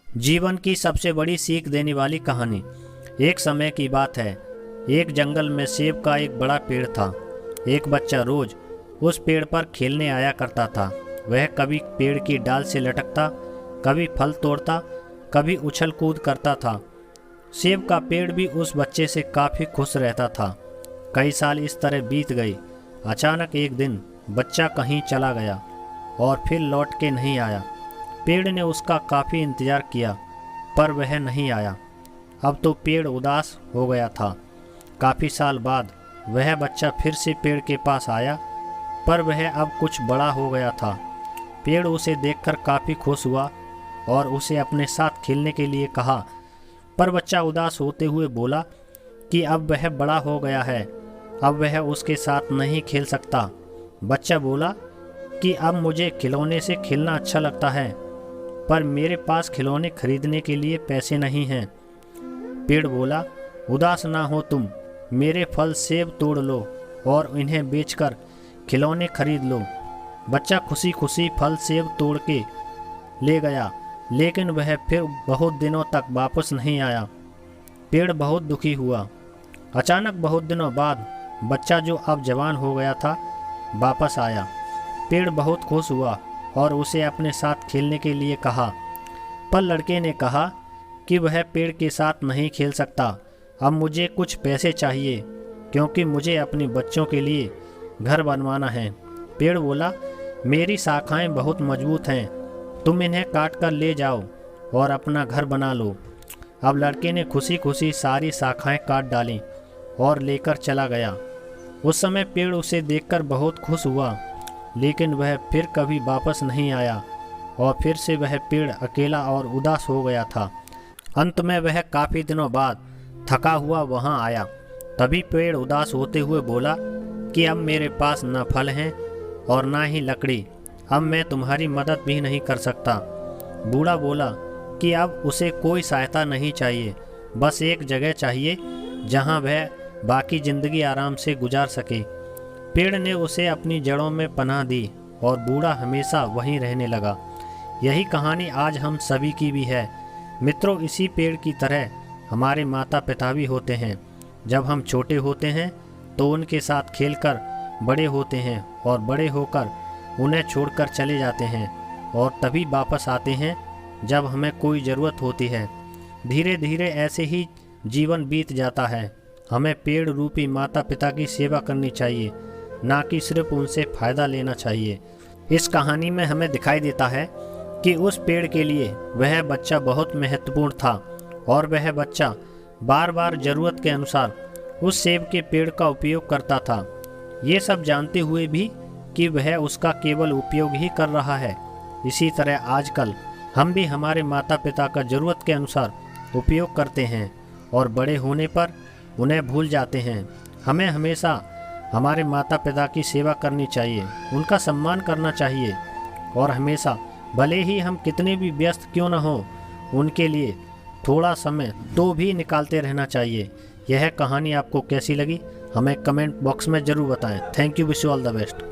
जीवन की सबसे बड़ी सीख देने वाली कहानी। एक समय की बात है, एक जंगल में सेब का एक बड़ा पेड़ था। एक बच्चा रोज उस पेड़ पर खेलने आया करता था। वह कभी पेड़ की डाल से लटकता, कभी फल तोड़ता, कभी उछल कूद करता था। सेब का पेड़ भी उस बच्चे से काफ़ी खुश रहता था। कई साल इस तरह बीत गए। अचानक एक दिन बच्चा कहीं चला गया और फिर लौट के नहीं आया। पेड़ ने उसका काफ़ी इंतज़ार किया पर वह नहीं आया। अब तो पेड़ उदास हो गया था। काफ़ी साल बाद वह बच्चा फिर से पेड़ के पास आया पर वह अब कुछ बड़ा हो गया था। पेड़ उसे देखकर काफ़ी खुश हुआ और उसे अपने साथ खेलने के लिए कहा, पर बच्चा उदास होते हुए बोला कि अब वह बड़ा हो गया है, अब वह उसके साथ नहीं खेल सकता। बच्चा बोला कि अब मुझे खिलौने से खेलना अच्छा लगता है, पर मेरे पास खिलौने खरीदने के लिए पैसे नहीं हैं। पेड़ बोला, उदास ना हो तुम, मेरे फल सेब तोड़ लो और इन्हें बेचकर खिलौने खरीद लो। बच्चा खुशी खुशी फल सेब तोड़ के ले गया, लेकिन वह फिर बहुत दिनों तक वापस नहीं आया। पेड़ बहुत दुखी हुआ। अचानक बहुत दिनों बाद बच्चा, जो अब जवान हो गया था, वापस आया। पेड़ बहुत खुश हुआ और उसे अपने साथ खेलने के लिए कहा, पर लड़के ने कहा कि वह पेड़ के साथ नहीं खेल सकता। अब मुझे कुछ पैसे चाहिए क्योंकि मुझे अपने बच्चों के लिए घर बनवाना है। पेड़ बोला, मेरी शाखाएं बहुत मजबूत हैं, तुम इन्हें काट कर ले जाओ और अपना घर बना लो। अब लड़के ने खुशी खुशी सारी शाखाएं काट डालीं और लेकर चला गया। उस समय पेड़ उसे देखकर बहुत खुश हुआ, लेकिन वह फिर कभी वापस नहीं आया और फिर से वह पेड़ अकेला और उदास हो गया था। अंत में वह काफ़ी दिनों बाद थका हुआ वहाँ आया। तभी पेड़ उदास होते हुए बोला कि अब मेरे पास न फल हैं और ना ही लकड़ी, अब मैं तुम्हारी मदद भी नहीं कर सकता। बूढ़ा बोला कि अब उसे कोई सहायता नहीं चाहिए, बस एक जगह चाहिए जहाँ वह बाकी ज़िंदगी आराम से गुजार सके। पेड़ ने उसे अपनी जड़ों में पनाह दी और बूढ़ा हमेशा वहीं रहने लगा। यही कहानी आज हम सभी की भी है। मित्रों, इसी पेड़ की तरह हमारे माता पिता भी होते हैं। जब हम छोटे होते हैं तो उनके साथ खेलकर बड़े होते हैं और बड़े होकर उन्हें छोड़कर चले जाते हैं और तभी वापस आते हैं जब हमें कोई ज़रूरत होती है। धीरे धीरे ऐसे ही जीवन बीत जाता है। हमें पेड़ रूपी माता पिता की सेवा करनी चाहिए, ना कि सिर्फ उनसे फ़ायदा लेना चाहिए। इस कहानी में हमें दिखाई देता है कि उस पेड़ के लिए वह बच्चा बहुत महत्वपूर्ण था और वह बच्चा बार बार ज़रूरत के अनुसार उस सेब के पेड़ का उपयोग करता था, ये सब जानते हुए भी कि वह उसका केवल उपयोग ही कर रहा है। इसी तरह आजकल हम भी हमारे माता पिता का ज़रूरत के अनुसार उपयोग करते हैं और बड़े होने पर उन्हें भूल जाते हैं। हमें हमेशा हमारे माता पिता की सेवा करनी चाहिए, उनका सम्मान करना चाहिए और हमेशा, भले ही हम कितने भी व्यस्त क्यों न हो, उनके लिए थोड़ा समय तो भी निकालते रहना चाहिए। यह कहानी आपको कैसी लगी हमें कमेंट बॉक्स में ज़रूर बताएं। Thank you, wish you all the best.